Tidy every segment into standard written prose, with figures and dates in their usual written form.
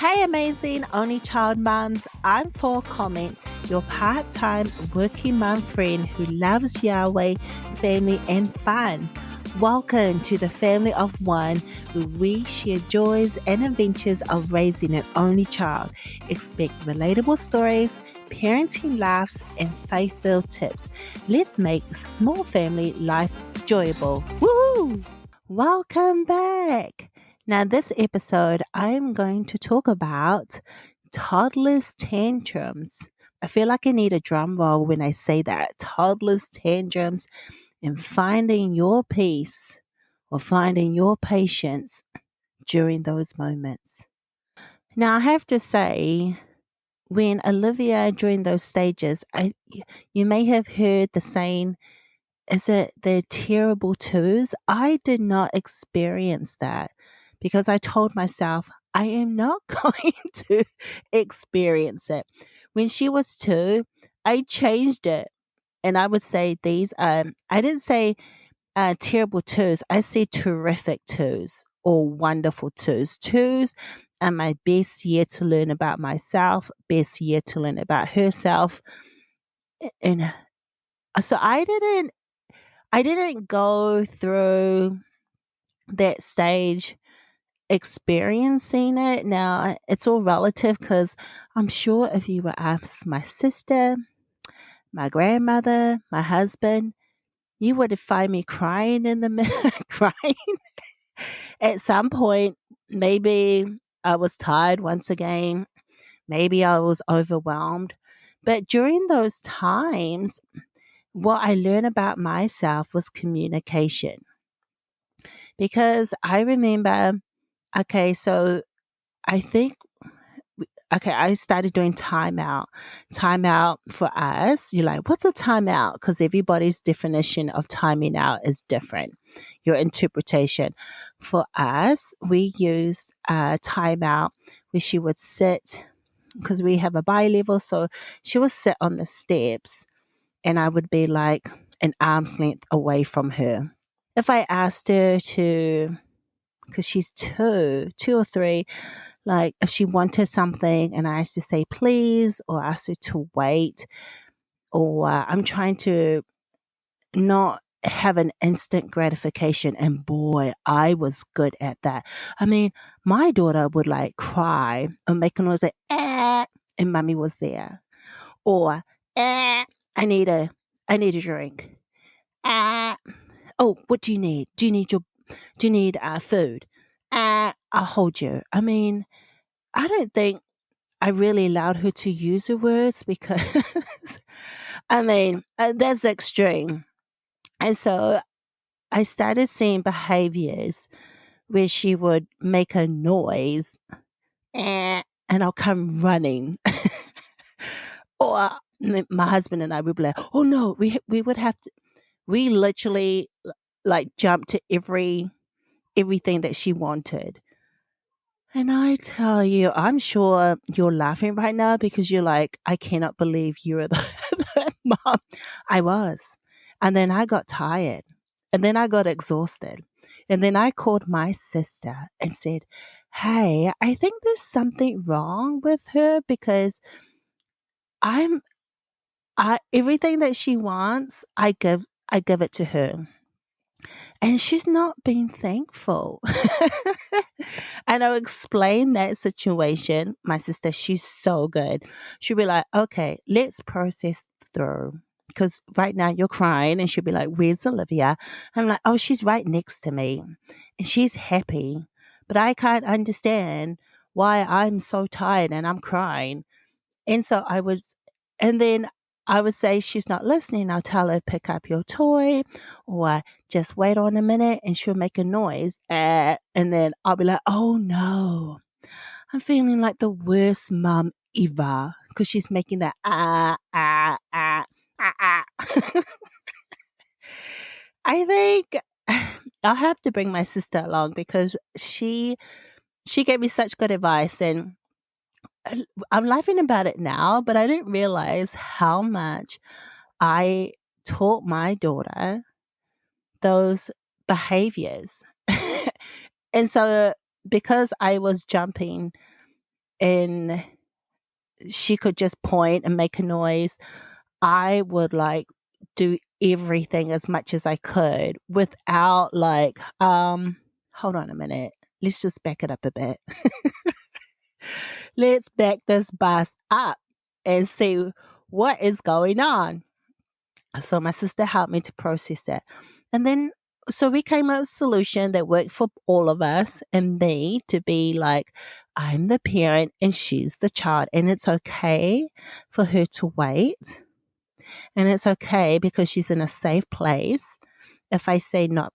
Hey, amazing only child mums. I'm FOA Comment, your part-time working mum friend who loves Yahweh, family, and fun. Welcome to the family of one where we share joys and adventures of raising an only child. Expect relatable stories, parenting laughs, and faith-filled tips. Let's make small family life enjoyable. Woo! Welcome back. Now, this episode, I'm going to talk about toddlers' tantrums. I feel like I need a drum roll when I say that. Toddlers' tantrums and finding your peace or finding your patience during those moments. Now, I have to say, when Olivia, during those stages, you may have heard the saying, is it the terrible twos? I did not experience that because I told myself I am not going to experience it. When she was two, I changed it and I would say these, I didn't say terrible twos. I say terrific twos or wonderful twos. Twos are my best year to learn about myself, best year to learn about herself. And so I didn't go through that stage experiencing it. Now, it's all relative because I'm sure if you were asked my sister, my grandmother, my husband, you would find me crying in the middle, crying at some point. Maybe I was tired once again. Maybe I was overwhelmed. But during those times, what I learned about myself was communication. Because I remember, okay, so I think, okay, I started doing timeout. Timeout for us, you're like, what's a timeout? Because everybody's definition of timing out is different, your interpretation. For us, we used timeout where she would sit, because we have a bi level, so she would sit on the steps and I would be like an arm's length away from her. If I asked her to, because she's two or three, like if she wanted something and I used to say please or ask her to wait, or I'm trying to not have an instant gratification. And boy, I was good at that. I mean, my daughter would like cry or make a noise like, and mummy was there. Or, I need a drink. Ah, oh, what do you need? Do you need food? I'll hold you. I mean, I don't think I really allowed her to use her words because, I mean, that's extreme. And so I started seeing behaviors where she would make a noise and I'll come running. Or my husband and I would be like, oh no, we would have to, we literally like jumped to everything that she wanted. And I tell you, I'm sure you're laughing right now because you're like, I cannot believe you're the mom. I was. And then I got tired. And then I got exhausted. And then I called my sister and said, hey, I think there's something wrong with her because I'm everything that she wants, I give it to her. And she's not being thankful. And I'll explain that situation. My sister, she's so good. She'll be like, okay, let's process through. Because right now you're crying. And she'll be like, where's Olivia? I'm like, oh, she's right next to me. And she's happy. But I can't understand why I'm so tired and I'm crying. And so and then I would say she's not listening. I'll tell her, pick up your toy or just wait on a minute and she'll make a noise. And then I'll be like, oh no, I'm feeling like the worst mum ever because she's making that ah. I think I'll have to bring my sister along because she gave me such good advice and I'm laughing about it now, but I didn't realize how much I taught my daughter those behaviors. And so, because I was jumping and she could just point and make a noise, I would like do everything as much as I could without like, hold on a minute. Let's just back it up a bit. Let's back this bus up and see what is going on. So my sister helped me to process it. And then, so we came up with a solution that worked for all of us and me to be like, I'm the parent and she's the child. And it's okay for her to wait. And it's okay because she's in a safe place. If I say not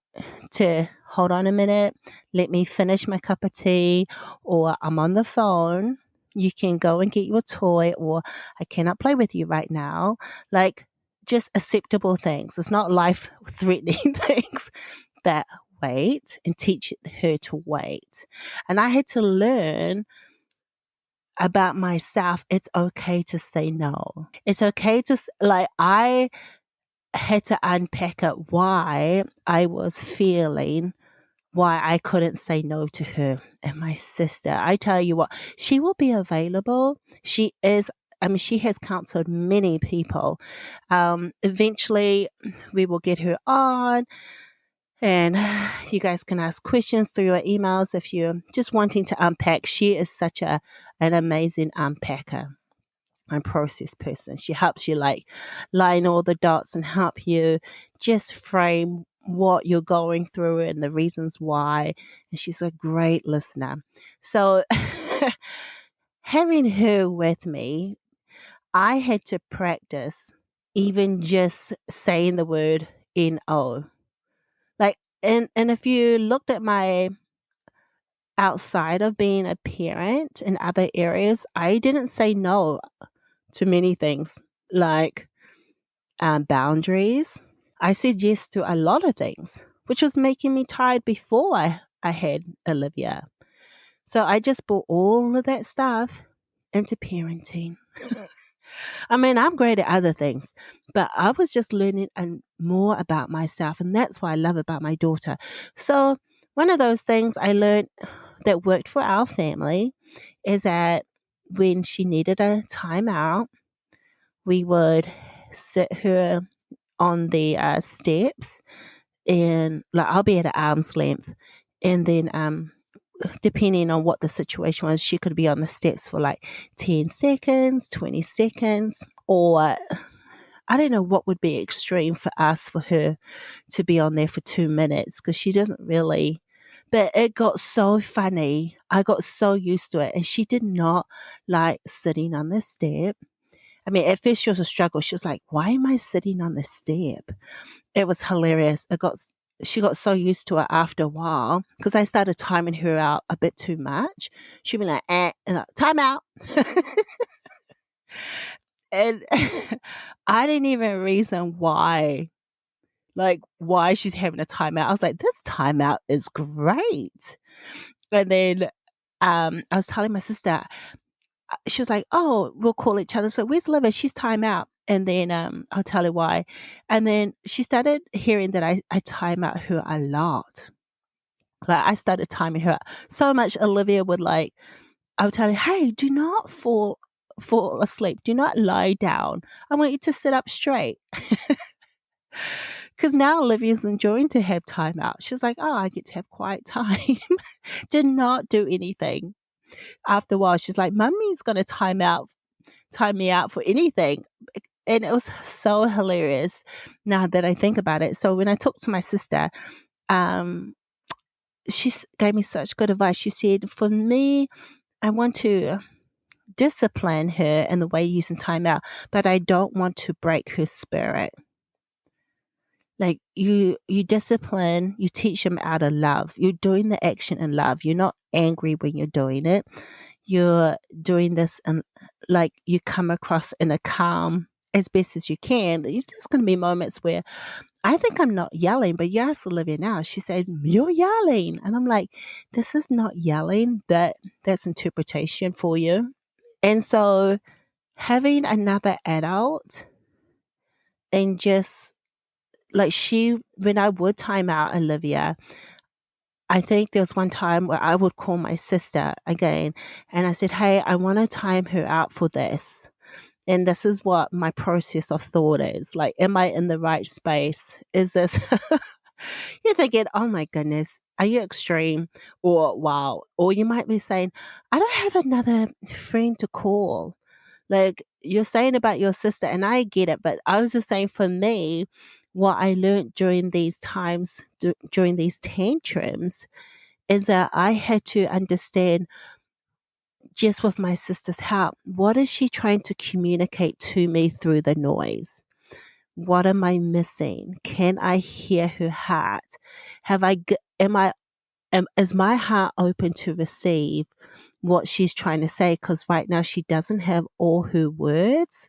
to hold on a minute, let me finish my cup of tea, or I'm on the phone, you can go and get your toy, or I cannot play with you right now. Like just acceptable things. It's not life threatening things that wait, and teach her to wait. And I had to learn about myself. It's okay to say no. It's okay to, like, I had to unpack it why I was feeling, why I couldn't say no to her and my sister. I tell you what, she will be available. She is, I mean, she has counseled many people. Eventually, we will get her on, and you guys can ask questions through your emails if you're just wanting to unpack. She is such an amazing unpacker and process person. She helps you like line all the dots and help you just frame what you're going through and the reasons why. And she's a great listener. So having her with me, I had to practice even just saying the word NO. Like, and if you looked at my outside of being a parent in other areas, I didn't say no to many things, like boundaries. I said yes to a lot of things, which was making me tired before I had Olivia. So I just brought all of that stuff into parenting. I mean, I'm great at other things, but I was just learning more about myself. And that's what I love about my daughter. So one of those things I learned that worked for our family is that when she needed a timeout, we would sit her on the steps, and like I'll be at an arm's length, and then depending on what the situation was, she could be on the steps for like 10 seconds, 20 seconds, or I don't know what would be extreme for us for her to be on there for 2 minutes, because she doesn't really. But it got so funny. I got so used to it, and she did not like sitting on the step. I mean, at first she was a struggle. She was like, "Why am I sitting on the step?" It was hilarious. She got so used to it after a while, because I started timing her out a bit too much. She'd be like, and like, time out. And I didn't even reason why, like why she's having a timeout. I was like, this timeout is great. And then I was telling my sister, she was like, oh, we'll call each other. So where's Liv? She's time out. And then I'll tell her why. And then she started hearing that I time out her a lot. Like I started timing her so much. Olivia would like, I would tell her, hey, do not fall asleep. Do not lie down. I want you to sit up straight. Because now Olivia's enjoying to have time out. She's like, oh, I get to have quiet time. Did not do anything. After a while, she's like, Mummy's going to time me out for anything. And it was so hilarious now that I think about it. So when I talked to my sister, she gave me such good advice. She said, for me, I want to discipline her in the way using time out, but I don't want to break her spirit. Like you discipline, you teach them out of love. You're doing the action in love. You're not angry when you're doing it. You're doing this and like you come across in a calm as best as you can. There's going to be moments where I think I'm not yelling, but you ask Olivia now, she says, you're yelling. And I'm like, this is not yelling, that's interpretation for you. And so having another adult and just like when I would time out Olivia, I think there was one time where I would call my sister again and I said, hey, I want to time her out for this. And this is what my process of thought is. Like, am I in the right space? Is this, you're thinking, oh my goodness, are you extreme? Or wow. Or you might be saying, I don't have another friend to call. Like you're saying about your sister, and I get it, but I was just saying for me, what I learned during these times, during these tantrums, is that I had to understand just with my sister's help, what is she trying to communicate to me through the noise? What am I missing? Can I hear her heart? Is my heart open to receive what she's trying to say? Because right now she doesn't have all her words.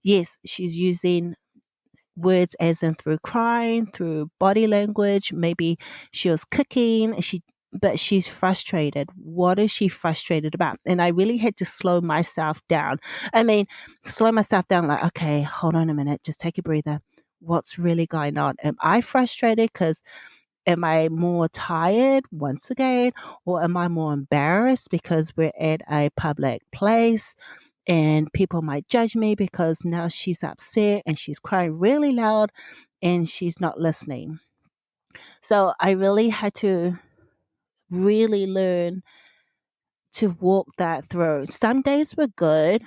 Yes, she's using words as in through crying, through body language. Maybe she was cooking, but she's frustrated. What is she frustrated about? And I really had to slow myself down. I mean, slow myself down like, okay, hold on a minute, just take a breather. What's really going on? Am I frustrated because am I more tired once again, or am I more embarrassed because we're at a public place and people might judge me because now she's upset and she's crying really loud and she's not listening? So I really had to really learn to walk that through. Some days were good,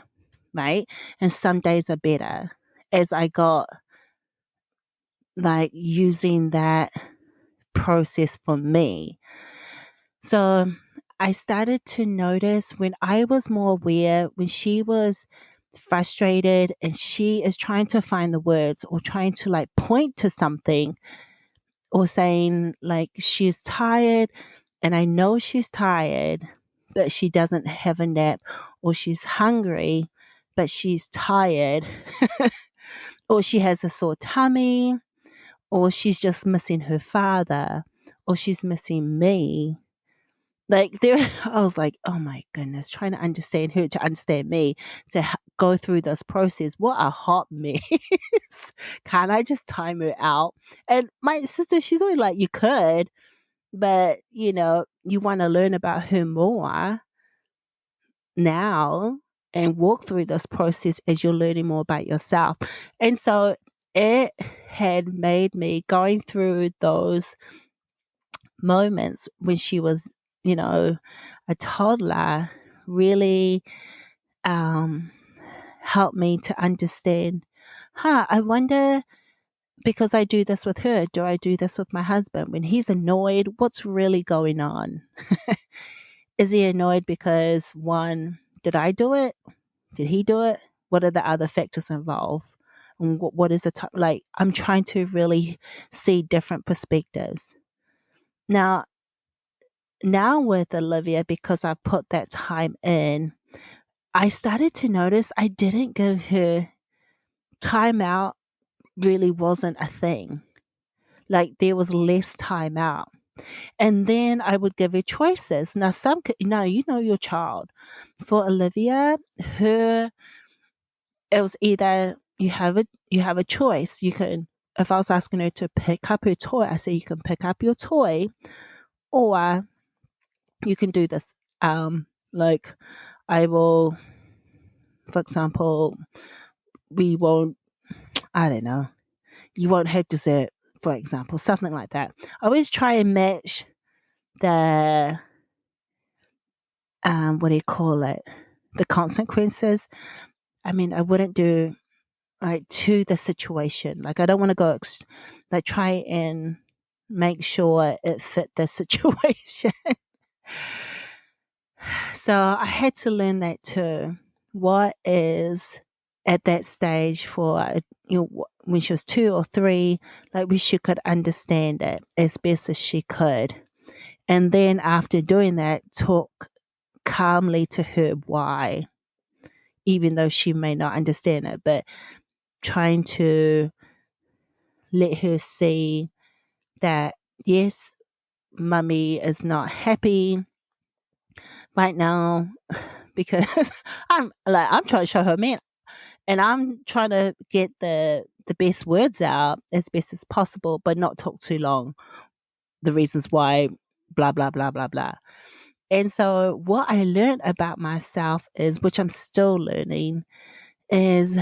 right? And some days are better as I got like using that process for me. So I started to notice when I was more aware, when she was frustrated and she is trying to find the words or trying to like point to something or saying like she's tired and I know she's tired, but she doesn't have a nap, or she's hungry, but she's tired, or she has a sore tummy, or she's just missing her father, or she's missing me. Like there, I was like, oh my goodness, trying to understand her to understand me, to go through this process. What a hot mess. Can't I just time her out? And my sister, she's always like, you could, but you want to learn about her more now and walk through this process as you're learning more about yourself. And so it had made me going through those moments when she was, a toddler, really um, helped me to understand, I wonder, because I do this with her, do I do this with my husband? When he's annoyed, what's really going on? Is he annoyed because, one, did I do it? Did he do it? What are the other factors involved? And what is the time? Like, I'm trying to really see different perspectives. Now with Olivia, because I put that time in, I started to notice I didn't give her time out, really wasn't a thing. Like there was less time out. And then I would give her choices. Now you know your child. For Olivia, it was either you have a choice. You can, if I was asking her to pick up her toy, I say you can pick up your toy, or you can do this. Like I will, for example, we won't, I don't know, you won't have dessert, for example, something like that. I always try and match the, what do you call it? The consequences. I mean, I wouldn't do like to the situation. Like I don't want to go, like try and make sure it fit the situation. So I had to learn that too. What is at that stage for, when she was 2 or 3, like she could understand it as best as she could. And then after doing that, talk calmly to her why, even though she may not understand it, but trying to let her see that, yes, mummy is not happy right now because I'm trying to show her, man, and I'm trying to get the best words out as best as possible, but not talk too long. The reasons why blah, blah, blah, blah, blah. And so what I learned about myself is, which I'm still learning, is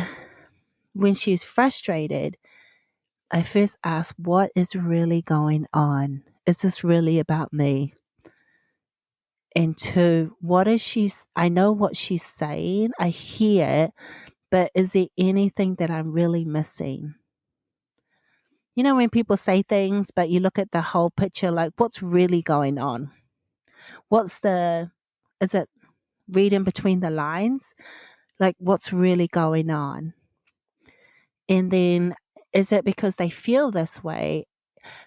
when she's frustrated, I first ask, what is really going on? Is this really about me? And two, what is I know what she's saying, I hear it, but is there anything that I'm really missing? You know, when people say things, but you look at the whole picture, like what's really going on? Is it reading between the lines? Like what's really going on? And then is it because they feel this way?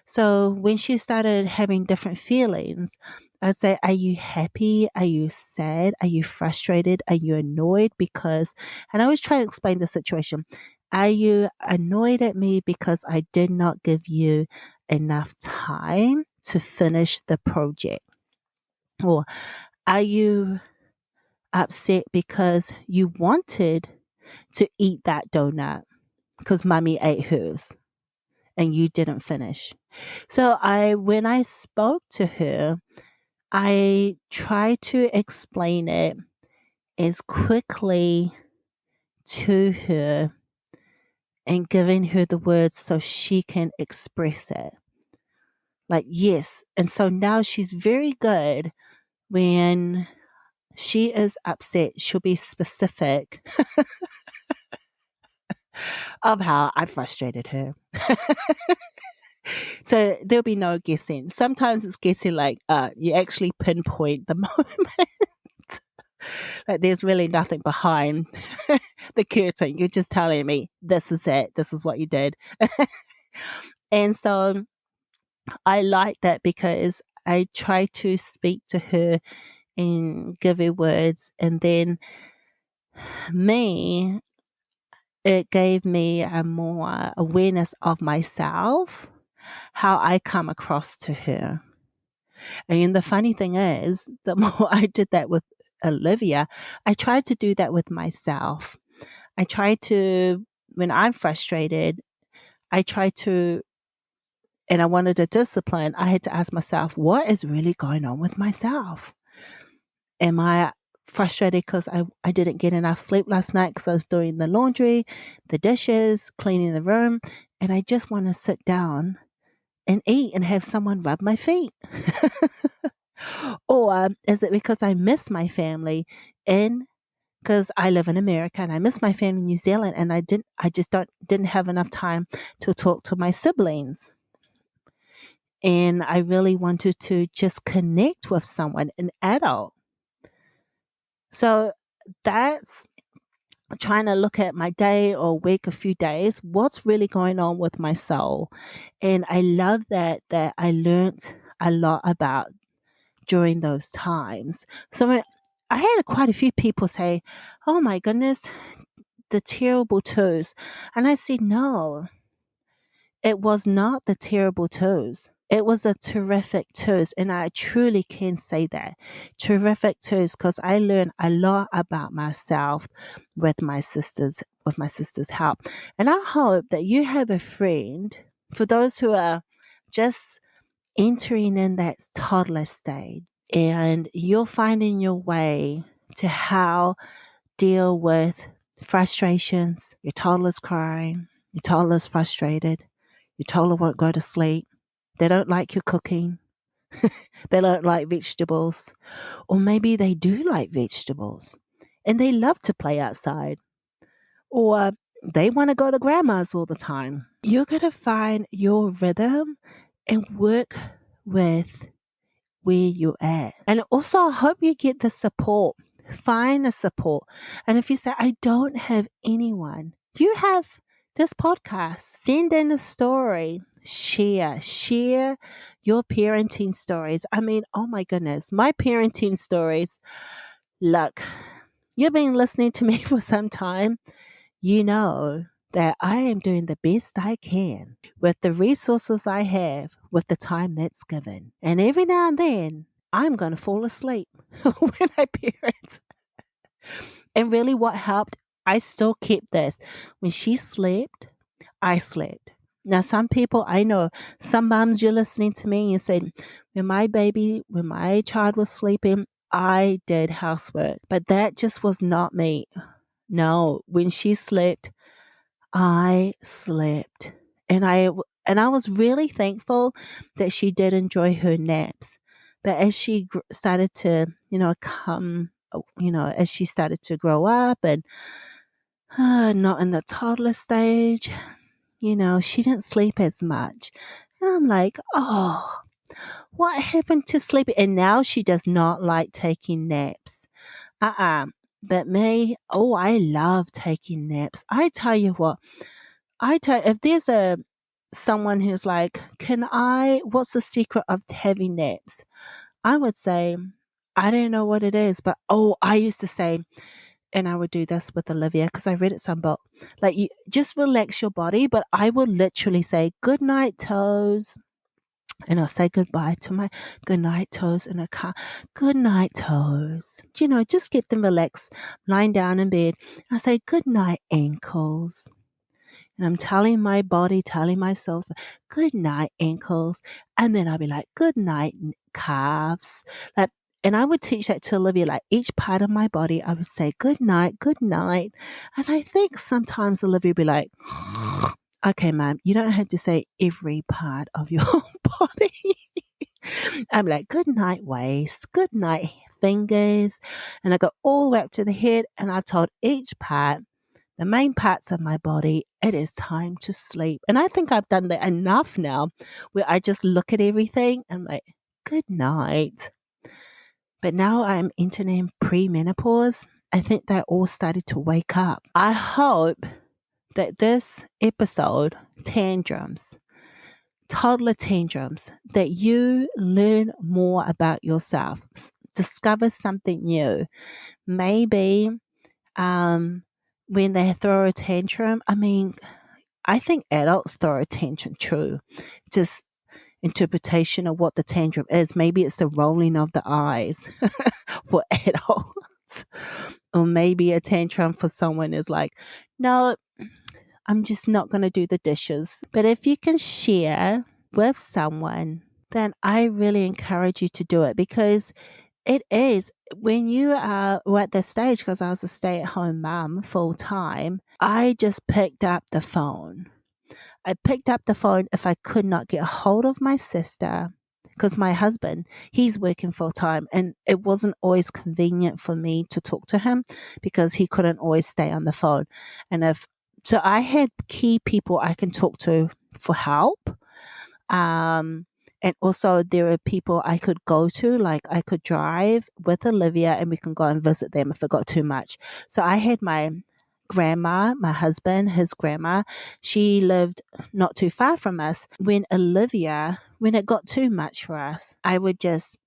So when she started having different feelings, I'd say, are you happy? Are you sad? Are you frustrated? Are you annoyed? And I always try to explain the situation. Are you annoyed at me because I did not give you enough time to finish the project? Or are you upset because you wanted to eat that donut because mommy ate hers and you didn't finish? So when I spoke to her, I tried to explain it as quickly to her and giving her the words so she can express it. Like, yes. And so now she's very good when she is upset. She'll be specific of how I frustrated her. So there'll be no guessing. Sometimes it's guessing like you actually pinpoint the moment. Like there's really nothing behind the curtain. You're just telling me this is it. This is what you did. And so I like that because I try to speak to her and give her words. And then it gave me a more awareness of myself, how I come across to her. And the funny thing is, the more I did that with Olivia, I tried to do that with myself. I try to, when I'm frustrated, I try to, and I wanted a discipline, I had to ask myself, what is really going on with myself? Am I frustrated because I didn't get enough sleep last night because I was doing the laundry, the dishes, cleaning the room, and I just want to sit down and eat and have someone rub my feet? Or is it because I miss my family and because I live in America and I miss my family in New Zealand and didn't have enough time to talk to my siblings. And I really wanted to just connect with someone, an adult. So that's trying to look at my day or week, a few days, what's really going on with my soul. And I love that I learned a lot about during those times. So I had quite a few people say, oh my goodness, the terrible twos. And I said, no, it was not the terrible twos. It was a terrific twos. And I truly can say that. Terrific twos, because I learned a lot about myself with my sister's help. And I hope that you have a friend, for those who are just entering in that toddler stage, and you're finding your way to how deal with frustrations. Your toddler's crying, your toddler's frustrated, your toddler won't go to sleep, they don't like your cooking, they don't like vegetables, or maybe they do like vegetables and they love to play outside, or they want to go to grandma's all the time. You're going to find your rhythm and work with where you're at. And also, I hope you get the support. Find a support. And if you say, I don't have anyone, you have this podcast. Send in a story. Share your parenting stories. I mean, oh my goodness, my parenting stories. Look, you've been listening to me for some time. You know that I am doing the best I can with the resources I have, with the time that's given. And every now and then, I'm going to fall asleep when I parent. And really, what helped, I still kept this. When she slept, I slept. Now, some people I know, some moms, you're listening to me, and you say, when my child was sleeping, I did housework. But that just was not me. No, when she slept, I slept. And I was really thankful that she did enjoy her naps. But as she started to, as she started to grow up and not in the toddler stage, she didn't sleep as much. And I'm like, oh, what happened to sleep? And now she does not like taking naps. Uh-uh. But me, oh, I love taking naps. I tell you what, if there's someone who's like, what's the secret of having naps? I would say, I don't know what it is, but I used to say, and I would do this with Olivia because I read it some book. Like, you just relax your body, but I will literally say good night toes, and I'll say goodbye to my good night toes in a car. Good night toes. Just get them relaxed, lying down in bed. I say good night ankles. And I'm telling my body, telling myself, good night, ankles. And then I'll be like, good night, calves. Like, and I would teach that to Olivia, like each part of my body, I would say, good night, good night. And I think sometimes Olivia would be like, okay, ma'am, you don't have to say every part of your body. I'm like, good night, waist, good night, fingers. And I go all the way up to the head, and I've told each part, the main parts of my body, it is time to sleep. And I think I've done that enough now where I just look at everything and I'm like, good night. But now I'm entering premenopause. I think they're all started to wake up. I hope that this episode, tantrums, toddler tantrums, that you learn more about yourself, discover something new. Maybe when they throw a tantrum, I think adults throw a tantrum too. Just interpretation of what the tantrum is. Maybe it's the rolling of the eyes for adults. Or maybe a tantrum for someone is like, no, I'm just not going to do the dishes. But if you can share with someone, then I really encourage you to do it, because it is when you were at the stage, because I was a stay-at-home mum full time, I just picked up the phone. I picked up the phone if I could not get a hold of my sister, because my husband, he's working full time, and it wasn't always convenient for me to talk to him because he couldn't always stay on the phone. So I had key people I can talk to for help. And also there are people I could go to, like I could drive with Olivia and we can go and visit them if it got too much. So I had my grandma, my husband, his grandma, she lived not too far from us. When it got too much for us, I would just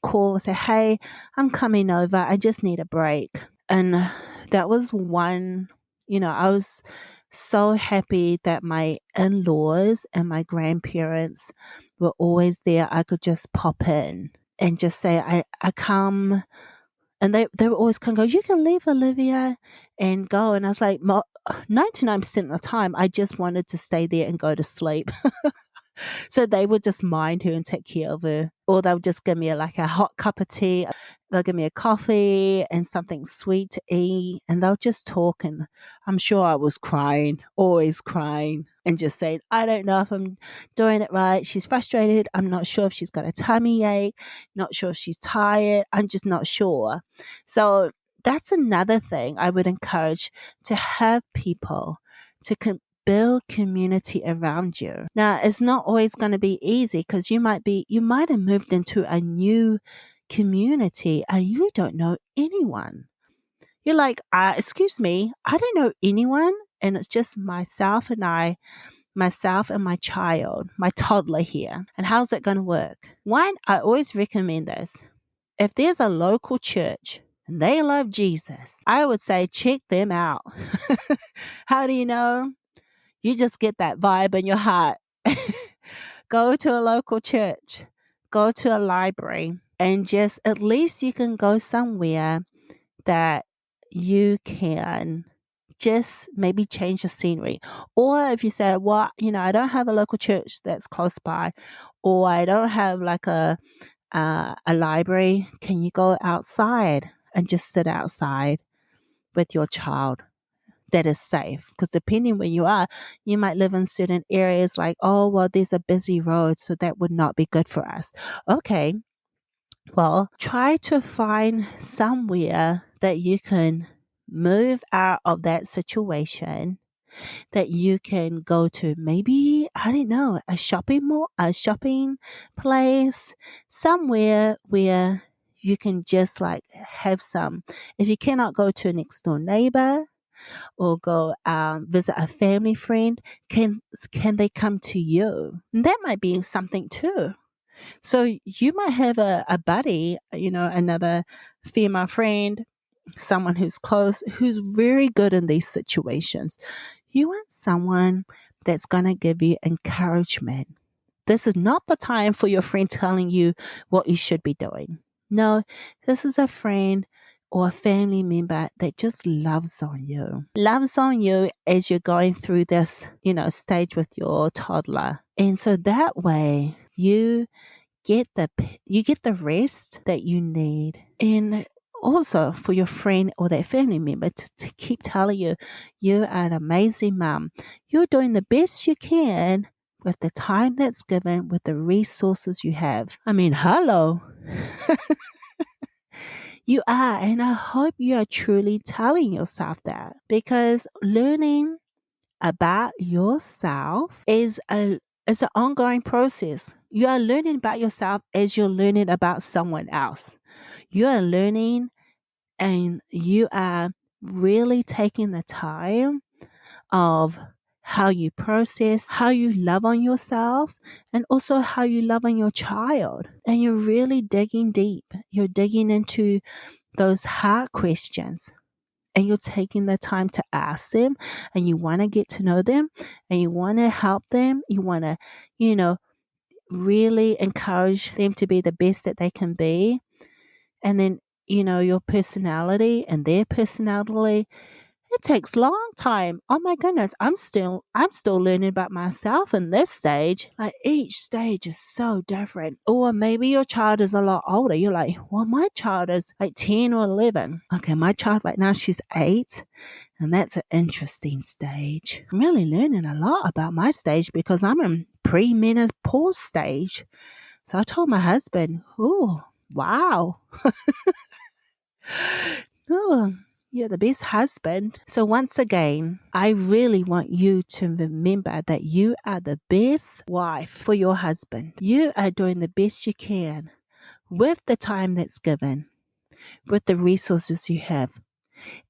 call and say, hey, I'm coming over. I just need a break. And that was one, I was so happy that my in-laws and my grandparents were always there. I could just pop in and just say, I come. And they were always kind of go, you can leave, Olivia, and go. And I was like, 99% of the time, I just wanted to stay there and go to sleep. So they would just mind her and take care of her. Or they'll just give me a hot cup of tea. They'll give me a coffee and something sweet to eat. And they'll just talk. And I'm sure I was crying, always crying. And just saying, I don't know if I'm doing it right. She's frustrated. I'm not sure if she's got a tummy ache. Not sure if she's tired. I'm just not sure. So that's another thing I would encourage, to have people to build community around you. Now, it's not always going to be easy, because you might have moved into a new community and you don't know anyone. You're like, excuse me, I don't know anyone, and it's just myself and my child, my toddler here. And how's it going to work? One, I always recommend this. If there's a local church and they love Jesus, I would say check them out. How do you know? You just get that vibe in your heart. Go to a local church, go to a library, and just at least you can go somewhere that you can just maybe change the scenery. Or if you say, well, I don't have a local church that's close by, or I don't have like a library, can you go outside and just sit outside with your child that is safe? Because depending where you are, you might live in certain areas like, oh, well, there's a busy road, so that would not be good for us. Okay, well, try to find somewhere that you can move out of that situation, that you can go to, maybe, I don't know, a shopping mall, a shopping place, somewhere where you can just like have some. If you cannot go to a next door neighbor or go visit a family friend, can they come to you? And that might be something too. So you might have a buddy, another female friend, someone who's close, who's very good in these situations. You want someone that's going to give you encouragement. This is not the time for your friend telling you what you should be doing. No, this is a friend or a family member that just loves on you. Loves on you as you're going through this, stage with your toddler. And so that way you get the rest that you need. And also for your friend or that family member to keep telling you, you are an amazing mom. You're doing the best you can with the time that's given, with the resources you have. I mean, hello. You are, and I hope you are truly telling yourself that, because learning about yourself is an ongoing process. You are learning about yourself as you're learning about someone else. You are learning, and you are really taking the time of how you process, how you love on yourself, and also how you love on your child. And you're really digging deep. You're digging into those hard questions, and you're taking the time to ask them, and you want to get to know them, and you want to help them. You want to, really encourage them to be the best that they can be. And then, your personality and their personality, it takes long time. Oh my goodness, I'm still learning about myself in this stage. Like, each stage is so different. Or maybe your child is a lot older. You're like, well, my child is like 10 or 11. Okay, my child right now, she's 8. And that's an interesting stage. I'm really learning a lot about my stage because I'm in premenopause stage. So I told my husband, oh, wow. Oh, you're the best husband. So once again, I really want you to remember that you are the best wife for your husband. You are doing the best you can with the time that's given, with the resources you have.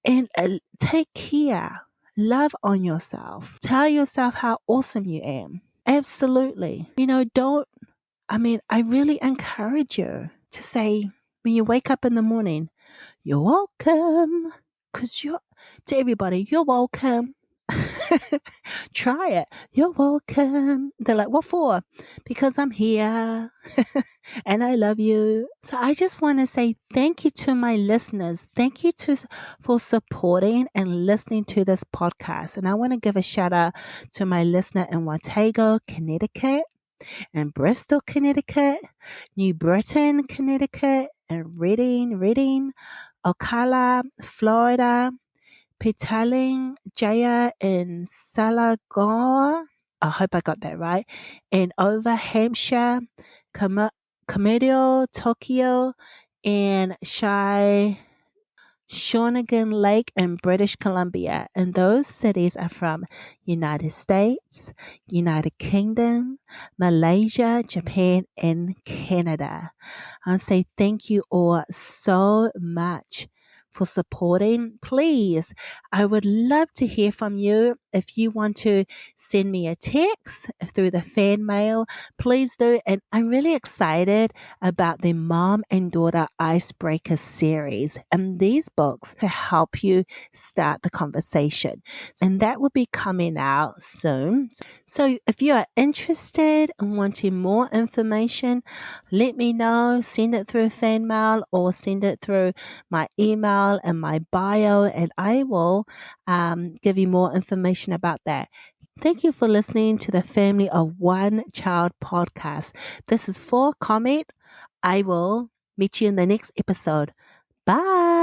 And take care. Love on yourself. Tell yourself how awesome you am. Absolutely. I really encourage you to say, when you wake up in the morning, you're welcome. To everybody, you're welcome. Try it. You're welcome. They're like, what for? Because I'm here and I love you. So I just want to say thank you to my listeners. Thank you for supporting and listening to this podcast. And I want to give a shout out to my listener in Watago, Connecticut, and Bristol, Connecticut, New Britain, Connecticut, and Reading, Ocala, Florida, Petaling, Jaya, and Salagor. I hope I got that right. And over Hampshire, Comedio, Tokyo, and Shawnigan Lake in British Columbia. And those cities are from United States, United Kingdom, Malaysia, Japan, and Canada. I say thank you all so much for supporting. Please, I would love to hear from you. If you want to send me a text through the fan mail, please do. And I'm really excited about the Mom and Daughter Icebreaker series and these books to help you start the conversation. And that will be coming out soon. So if you are interested and wanting more information, let me know. Send it through fan mail or send it through my email, email in my bio, and I will give you more information about that. Thank you for listening to the Family of One Child podcast. This is FOA Comment. I will meet you in the next episode. Bye.